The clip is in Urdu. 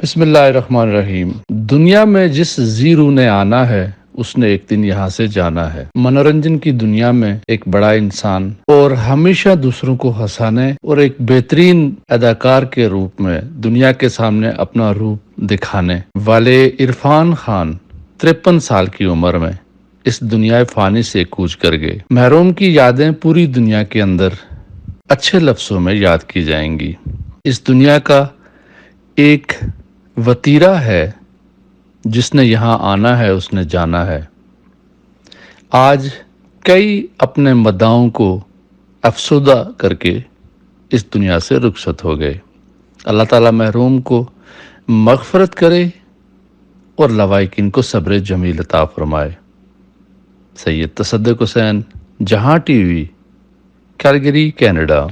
بسم اللہ الرحمن الرحیم۔ دنیا میں جس زیرو نے آنا ہے اس نے ایک دن یہاں سے جانا ہے۔ منورنجن کی دنیا میں ایک بڑا انسان اور ہمیشہ دوسروں کو ہنسانے اور ایک بہترین اداکار کے روپ میں دنیا کے سامنے اپنا روپ دکھانے والے عرفان خان 53 سال کی عمر میں اس دنیا فانی سے کوچ کر گئے۔ محروم کی یادیں پوری دنیا کے اندر اچھے لفظوں میں یاد کی جائیں گی۔ اس دنیا کا ایک وتیرہ ہے، جس نے یہاں آنا ہے اس نے جانا ہے۔ آج کئی اپنے مداحوں کو افسردہ کر کے اس دنیا سے رخصت ہو گئے۔ اللہ تعالیٰ محروم کو مغفرت کرے اور لوائقین کو صبر جمیل عطا فرمائے۔ سید تصدق حسین، جہاں ٹی وی، کیلگری، کینیڈا۔